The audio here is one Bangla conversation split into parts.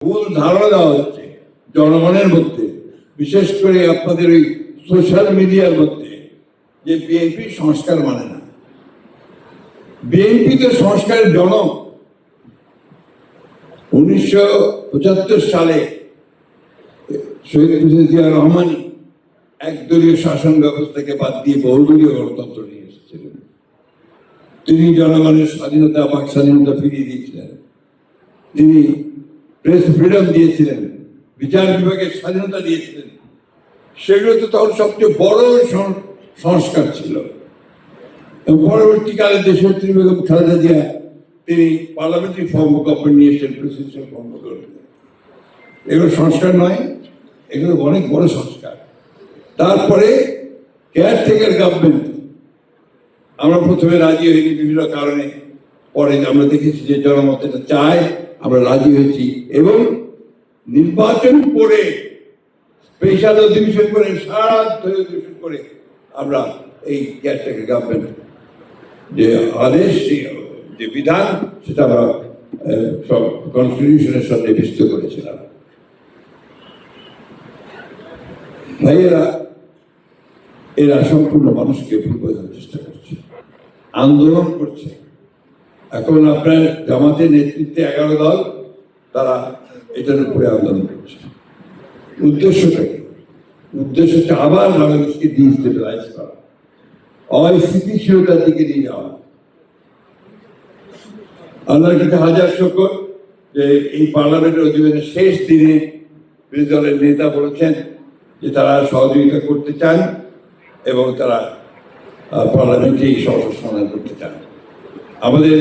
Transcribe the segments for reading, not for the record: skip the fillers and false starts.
ভুল ধারণা দেওয়া হচ্ছে জনগণের মধ্যে, বিশেষ করে আপনাদের ওই সোশ্যাল মিডিয়ার মধ্যে, যে বিএনপি সংস্কার মানে না। বিএনপি তো সংস্কারের জনক। 1975 সালে শহীদ প্রেসিডেন্ট জিয়া রহমানই একদলীয় শাসন ব্যবস্থাকে বাদ দিয়ে বহুদলীয় গণতন্ত্র নিয়ে এসেছিলেন। তিনি জনগণের স্বাধীনতা, বাক স্বাধীনতা ফিরিয়ে দিয়েছিলেন। তিনি প্রেস ফ্রিডম দিয়েছিলেন, বিচার বিভাগের স্বাধীনতা দিয়েছিলেন। সেগুলো তো তখন সবচেয়ে বড় সংস্কার ছিল। পরবর্তীকালে দেশনেত্রী বেগম খালেদা জিয়া তিনি পার্লামেন্টারি ফর্ম অফ গভর্নমেন্ট নিয়ে এসেছেন, প্রেসিডেন্সিয়াল ফর্ম অফ গভর্নমেন্ট। এগুলো সংস্কার নয়, এগুলো অনেক বড় সংস্কার। তারপরে কেয়ারটেকার গভর্নমেন্ট আমরা প্রথমে রাজি হইনি বিভিন্ন কারণে, পরে আমরা দেখেছি যে জনমত এটা চায়, আমরা রাজি হয়েছি এবং নির্বাচন করে স্পেশাল অধিবেশন করে সারা অধিবেশন করে আমরা এই কেয়ারটেকার গভর্নমেন্ট যে আদেশ, যে বিধান, সেটা আমরা সব কনস্টিটিউশনের সাথে বিস্তৃত করেছিলাম। ভাইয়েরা, এরা সম্পূর্ণ মানুষকে ভুল বোঝানোর চেষ্টা করছে, আন্দোলন করছে। এখন আপনার জামাতের নেতৃত্বে 11 দল, তারা এটার উপরে আন্দোলন করছে। উদ্দেশ্যটা কি? উদ্দেশ্য হচ্ছে আবার বাংলাদেশকে ডিজিটালাইজ করা, অস্থিতিশীলতার দিকে নিয়ে যাওয়া। আল্লাহর কাছে হাজার শুকর যে এই পার্লামেন্টের অধিবেশনের শেষ দিনে বিরোধী দলের নেতা বলেছেন যে তারা সহযোগিতা করতে চান এবং তারা পার্লামেন্টে এই সমস্যার সমাধান করতে চান। আমাদের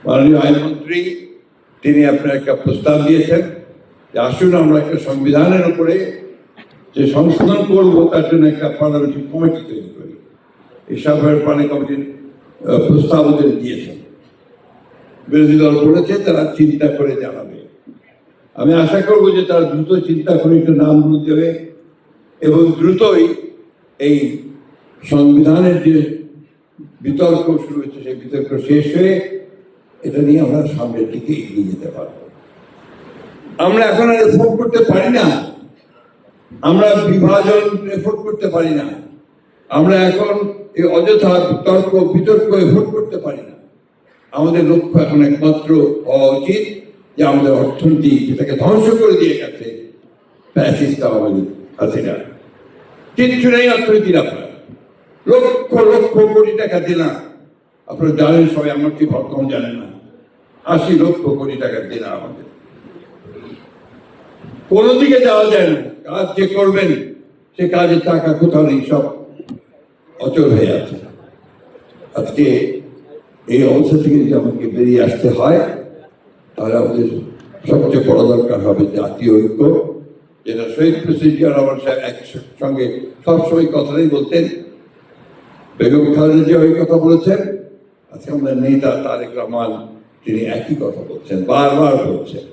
মাননীয় আইনমন্ত্রী তিনি আপনার একটা প্রস্তাব দিয়েছেন যে আসুন আমরা একটা সংবিধানের উপরে যে সংশোধন করবো তার জন্য একটা পার্লামেন্টারি কমিটি তৈরি করি। এই সাধারণ পার্লামেন্ট কমিটির প্রস্তাব দিয়েছেন। বিরোধী দল বলেছে তারা চিন্তা করে জানাবে। আমি আশা করবো যে তারা দ্রুত চিন্তা করে একটু নামগুলো দেবে এবং দ্রুতই এই সংবিধানের যে বিতর্ক শুরু হচ্ছে সেই বিতর্ক শেষ হয়ে এটা নিয়ে আমরা সামনের দিকে এগিয়ে যেতে পারবো। আমরা এখন আর এফোর্ট করতে পারি না, আমরা বিভাজন এফোর্ট করতে পারি না, আমরা এখন এই অযথা তর্ক বিতর্ক এফোর্ট করতে পারি না। আমাদের লক্ষ্য এখন একমাত্র হওয়া উচিত যে আমাদের অর্থনীতি যেটাকে ধ্বংস করে দিয়ে গেছে ফ্যাসিস্ট আওয়ামী লীগ হাসিনা, কিচ্ছু নেই অর্থনীতির। আপনার লক্ষ লক্ষ কোটি টাকা দিলাম, আপনারা জানেন সবাই, আমার কি বর্তমান জানেন না, 80 লক্ষ কোটি টাকা দিলাম আমাদের। কোনো দিকে যাওয়া যায় না, কাজ যে করবেন সে কাজের টাকা কোথাও নেই, সব অচল হয়ে আছে। আজকে এই অবস্থা থেকে যদি আমাকে বেরিয়ে আসতে হয় তাহলে আমাদের সবচেয়ে বড় দরকার হবে জাতীয় ঐক্য, যেটা শহীদ প্রেসিডেন্ট জিয়া রহমান সাহেব একসঙ্গে সবসময় কথাটাই বলতেন। বেগম খালেদা জিয়া ওই কথা বলেছেন, আজকে আমাদের নেতা তারেক রহমান তিনি একই কথা বলছেন, বারবার বলছেন।